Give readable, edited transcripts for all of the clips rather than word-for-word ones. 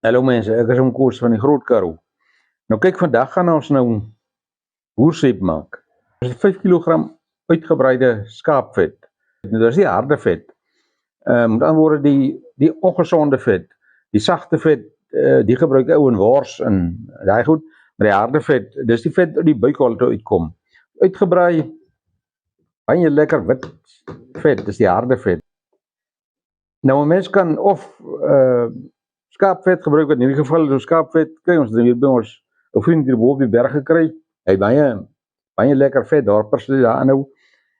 Hallo mense, ek is Koos van die Groot Karoo. Nou kyk, vandag gaan ons nou boersep maak. Dit is 5 kg uitgebreide skaapvet. Nou, dis die harde vet. Met ander woorde die ongesonde vet. Die sagte vet, die gebruik ou in wors en daai goed, maar die harde vet, dis die vet uit die buikholte uitkom. Uitgebraai, baie lekker wit vet, dis die harde vet. Nou 'n mens kan of skaapvet gebruik, wat in hierdie geval so skaapvet kry ons hier by ons 'n vriend hier bo op die berg gekry. Hy baie lekker vet dorpers daar aanhou.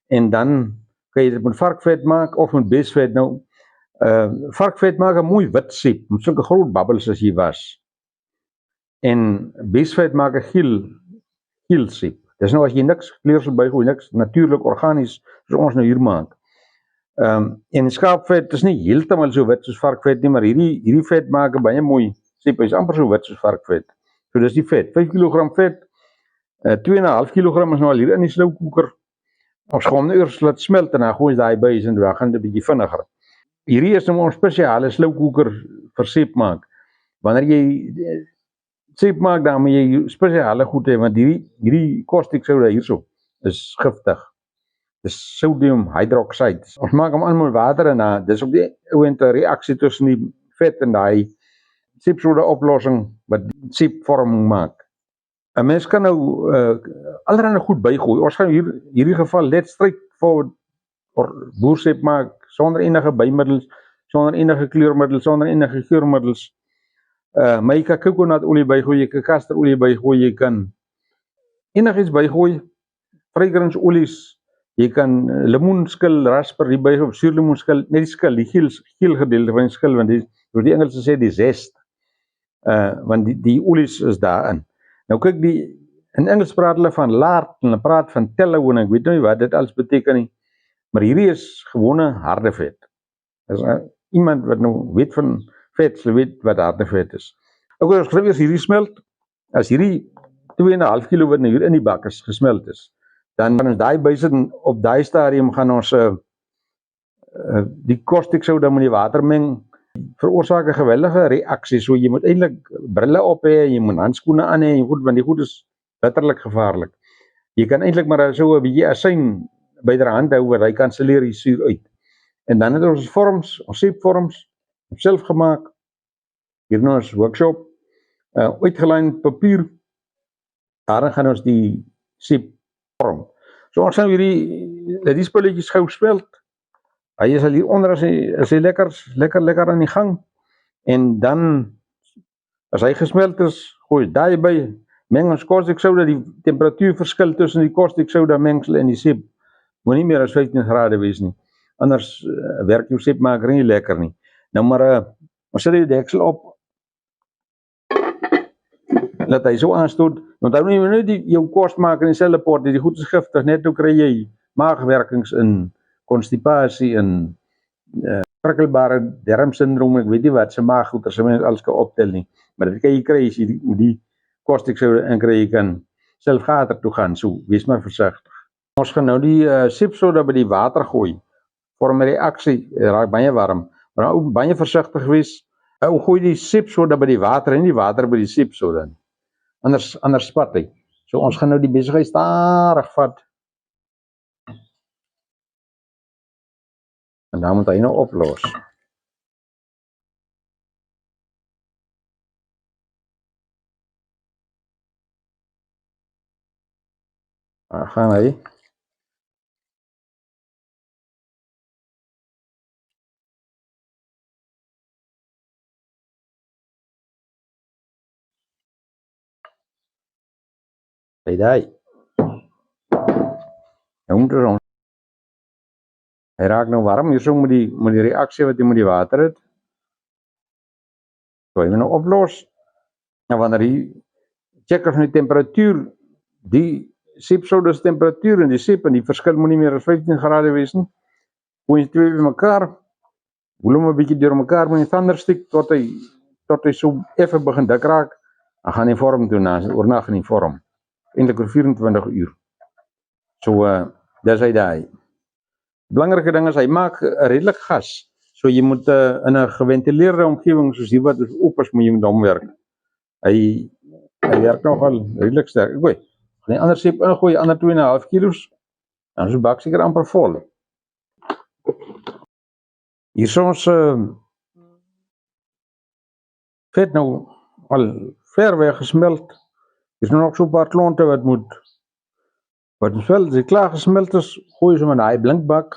En dan kan jy dit met varkvet maak of met beesvet. Nou varkvet maak 'n mooi wit sep met sulke groot babbels as jy was. En beesvet maak 'n geel sep. Dis nou as jy niks kleursel bygooi, niks natuurlik organies soos ons nou hier maak. En skaapvet is nie heeltemal so wit soos varkvet nie, maar hierdie vet maak 'n baie mooi sep. Hy's amper so wit soos varkvet. So dis die vet, 5 kg vet. 2,5 kg is nou al hier in die slowkoker. Ons gaan hom nou eers laat smelt en dan gooi ons daai bys en dan gaan dit 'n bietjie vinniger. Hierdie is nou ons spesiale slowkoker vir sep maak. Wanneer jy sep maak, dan moet jy spesiale goed hê, want hierdie caustic soda hierso is giftig. Dis sodium hydroxide. Ons maak hom aan met water en dis op die ouend 'n reaksie tussen die vet en daai sepsoda oplossing wat sepvorming maak. 'n Mens kan nou allerlei goed bygooi. Ons gaan hierdie geval net straightforward boersep maak sonder enige bymiddels, sonder enige kleurmiddels, sonder enige geurmiddels. Maar jy kan kokonaolie bygooi, jy kan kasterolie bygooi, jy kan enigiets bygooi, fragranceolies. Jy kan lemoenskil, raspberry bygooi, suurlemoenskil, net die skil, die geel gedeelte van die skil, want soos die Engelse sê, die zest. Want die olies is daarin. Nou kyk, in Engels praat hulle van lard, en hulle praat van tallow, en ek weet nou nie wat dit alles beteken nie, maar hierdie is gewone harde vet. As iemand wat nou weet van vet, sal weet wat harde vet is. Ook as ons eers hierdie smelt, as hierdie 2,5 kg wat nou hier in die bak is, gesmelt is, dan gaan ons daai bysit en op daai stadium gaan ons die caustic soda met die water meng, veroorsaak 'n geweldige reaksie. So jy moet eintlik brille op hê, jy moet handskoene aan hê, want die goed is bitterlik gevaarlik. Jy kan eintlik maar so 'n bietjie asyn byderhand hou, want hy kanselleer die suur uit. En dan het ons vorms, ons sepvorms, self gemaak. Hier nou ons workshop, uitgelyn papier. Daarin gaan ons die sep vorm. So ons gaan die spulletjies gou smelt. Hy is al hier onder as hy lekker aan die gang. En dan, as hy gesmelt is, gooi daai by, meng ons caustic soda, die temperatuurverskil tussen die caustic soda mengsel en die sep moet nie meer as 15 grade wees nie. Anders werk jou sepmaker nie lekker nie. Nou maar, ons sit die deksel op, laat hy so aanstoot, want dan moet jy jou kos maak in dieselfde pot, die goed is giftig, net nou kry jy maagwerkings in konstipasie en prikkelbare darmsindroom, ek weet nie wat se maaggoeter se mens alles kan optel nie, maar dit kan jy kry as jy die caustic soda inkry, jy kan self gater toe gaan, so wees maar versigtig. Ons gaan nou die sepsoda by die water gooi, vorm 'n reaksie, raak baie warm, maar ou baie versigtig wees. Ou gooi die sepsoda by die water en nie die water by die sepsoda nie. Anders spat hy. So ons gaan nou die besigheid stadig vat. En dan moet hy nou oplos. Dan gaan hy. By daai. Nou moet ons. Hy raak nou warm, hierso met die reaksie wat hy met die water het. So hy moet nou oplos. Nou wanneer hy check of die temperatuur, die sepsoda se temperatuur en die sep en die verskil moet nie meer as 15 grade wees nie. Gooi jy twee bymekaar, woel hom 'n bietjie deur mekaar met die thunderstick tot hy so effe begin dik raak, dan gaan hy vorm toe na oornag in die vorm. Eintlik oor 24 uur. So dis hy daai. Belangrike ding is hy maak redelik gas. So jy moet in 'n geventileerde omgewing soos hier wat oop is, moet jy met hom werk. Hy werk nogal redelik sterk. Ek weet, gaan die ander sep ingooi, ander 2,5 kilos, dan is die bak seker amper vol. Hier is ons vet nou al ver weg gesmelt. Hier is nog so 'n paar klonte wat wel, as die klaar gesmelt is, gooi jy hom in daai blinkbak.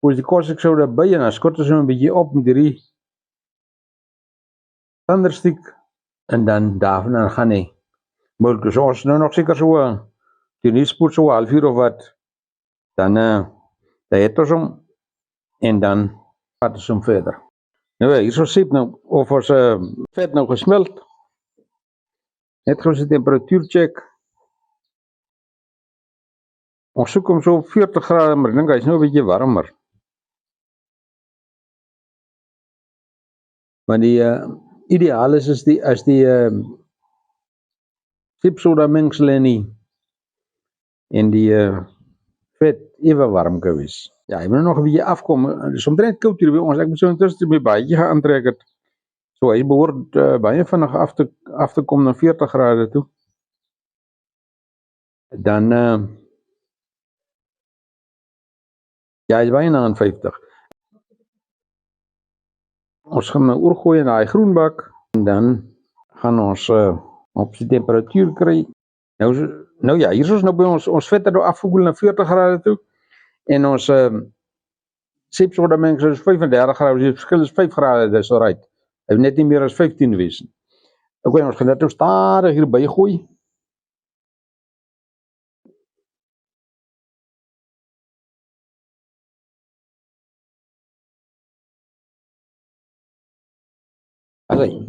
Gooi die caustic soda by en dan skot ons hom 'n bietjie op met hierdie thunderstick en dan daarvan gaan hy. Maar dus ons nou nog seker so die nie spoed so 'n halfuur of wat, dan het ons hom en dan vat ons hom verder. Nou hier is ons sep nou, of ons vet nou gesmelt. Net gou sy temperatuur check. Ons soek hom so op 40 grade, maar ek dink hy is nou 'n bietjie warmer. Maar die ideaal is as die sepsoda mengsel en die vet ewe warm gewees. Ja, hy moet nog 'n bietjie afkom. Dit is omtrent koud hier by ons. Ek moet so intussen my baadjie gaan aantrek het. So hy behoort baie vinnig af te kom na 40 grade toe. Dan ja, hy is baie na aan 50. Ons gaan nou oorgooi in daai groenbak en dan gaan ons op die temperatuur kry. Nou ja, hier is ons nou by ons vet het nou afgekoel na 40 grade toe en ons sepsoda mengsel is 35 grade, die verskil is 5 grade, dis alright. Hy net nie meer as 15 wees nie. Okay, ons gaan dit nou stadig hier bygooi. Asai.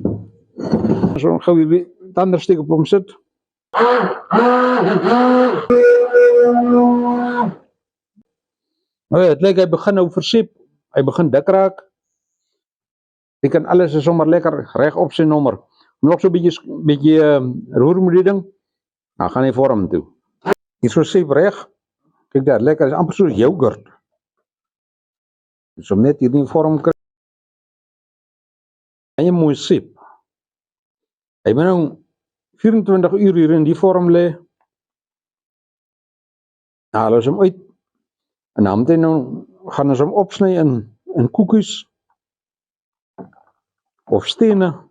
As ons gou weer thunderstick op hom sit. Nou ja, het lyk hy begin nou versiep. Hy begin dik raak. Jy kan alles is sommer lekker reg op sy nommer. Nog so 'n bietjie roer met die ding. Dan gaan hy vorm toe. Hier so sep reg. Kyk daar, lekker, is amper soos yoghurt. Dus om net hierdie vorm kry. En jy mooi sep. Hy moet nou 24 uur hier in die vorm lê. Haal ons hom uit. En dan gaan ons hom opsny in koekies of stene.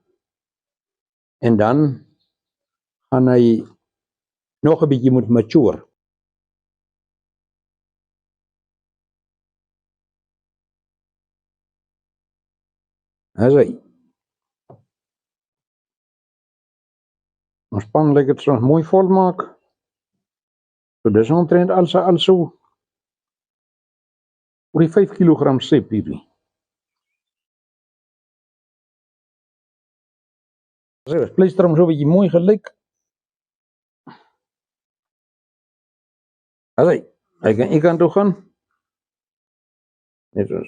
En dan gaan hy nog 'n bietjie moet mature. Asai. Ons pan lyk dit so mooi vol maak. So dis omtrent also oor die 5 kg sep hierdie. So, pleister hom so 'n bietjie mooi gelyk. Asai, hy kan ek kan toe gaan. Net so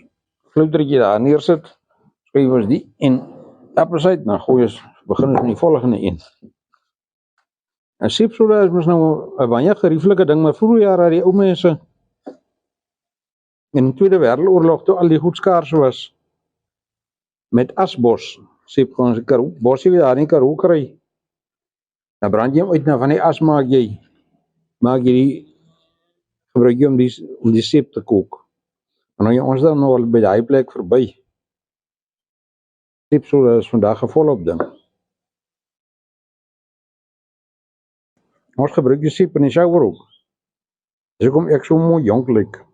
vloutertjie daar neersit. Skryf ons die en appels uit, dan gooi ons begin ons met die volgende een. En sepsoda is mos nou 'n baie gerieflike ding, maar vroeër jare die ou mense in die Tweede Wêreldoorlog toe al die goed skaars was met asbos, sep ons Karoo, bosie wat daar in Karoo kry. Dan brand jy hom uit, na van die as maak jy gebruik jy om die sep te kook. En nou ons dan nou al by daai plek verby. Sepsoda is vandag 'n volop ding. Ons gebruik die sep in die shower ook. Dis hoekom ek so mooi jonk lyk.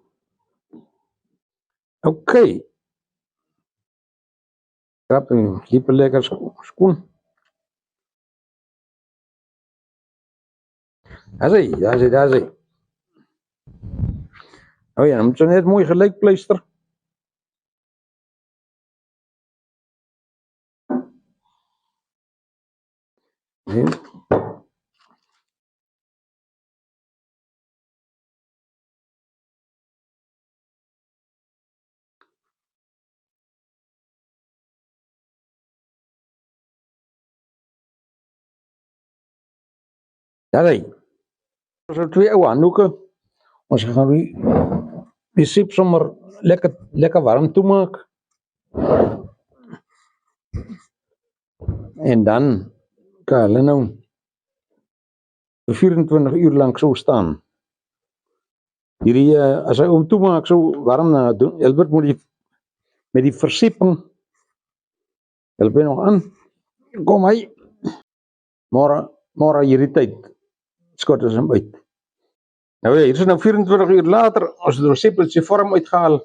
Okay. Krap en hiper lekker skoon. Asai. Oh ja, dan moet jy net mooi gelyk pleister. Asai. Ons het 2 ou handdoeke. Ons gaan die sep sommer lekker warm toemaak. En dan kan hulle nou 24 uur lank so staan. Hierdie as hy toemaak so warm na doen. Elbert moet met die versieping. Help hy nog aan. Kom hy. Môre hierdie tyd skot ons hom uit. Nou ja, hier is nou 24 uur later, ons het die resepeltjie vorm uitgehaal.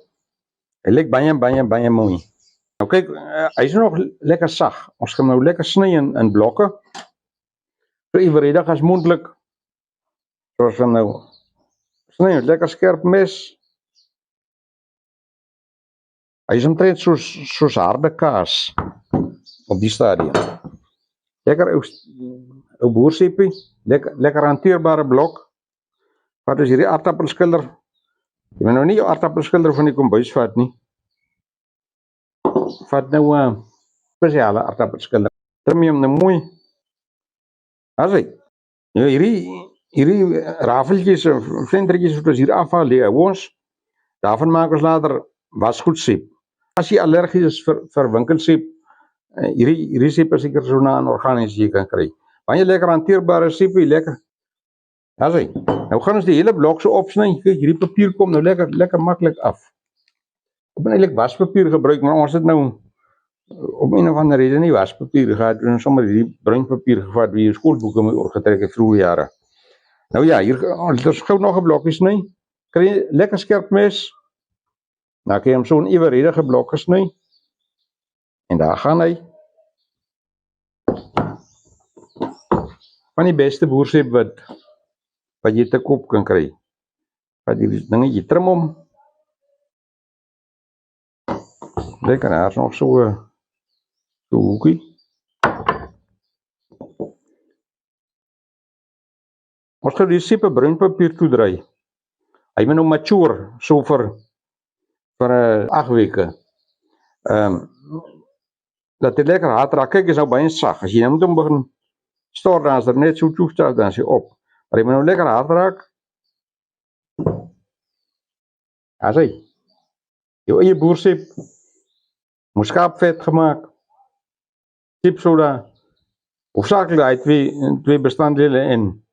Hy lyk baie mooi. Nou kyk, hy is nog lekker sag. Ons gaan nou lekker sny in blokke. So evenredig as moontlik. So ons gaan nou sny met lekker skerp mes. Hy is omtrent soos harde kaas op die stadium. Lekker ou boersepie, lekker hanteerbare blok. Wat is hierdie aardappelskilder? Jy moet nou nie jou aardappelskilder van die kombuis vat nie. Vat nou 'n spesiale aardappelskilder. Trim hom nou mooi. As hy. Nou hierdie rafeltjies of vlendertjies wat ons hier afhaal, lê ons. Daarvan maak ons later wasgoedseep. As jy allergies is vir winkelsep, hierdie seep is seker so na 'n organies jy kan kry. Baie lekker hanteerbare seepie, lekker. As hy. Nou gaan ons die hele blok so opsny. Kyk, hierdie papier kom nou lekker maklik af. Ek ben eintlik waspapier gebruik, maar ons het nou op een of ander rede nie waspapier gehad. Ons het sommer hierdie bruin papier gevat wie jou skoolboeke mee oorgetrek het vroeë jare. Nou ja, hier ons gou nog 'n blokkie sny. Kry lekker skerp mes. Nou kan jy hom so 'n eweredige blok gesny. En daar gaan hy. Van die beste boersep wat jy te koop kan kry. Wat hierdie dingetjie trim hom. Lekker, daar is nog so hoekie. Ons gaan die seep op bruin papier toedraai. Hy moet nou mature, so vir 8 weke. Dat hy lekker hard raak. Kyk, is nou baie sag. As jy nou moet hom begin stort, dan is er net so toestel, dan is hy op. Maar hy moet nou lekker hard raak. As hy. Jou eie boersep. Muskaatvet gemaak. Seepsoda. Hoofsaaklik daai twee bestanddele en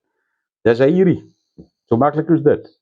dis hierdie. So maklik is dit.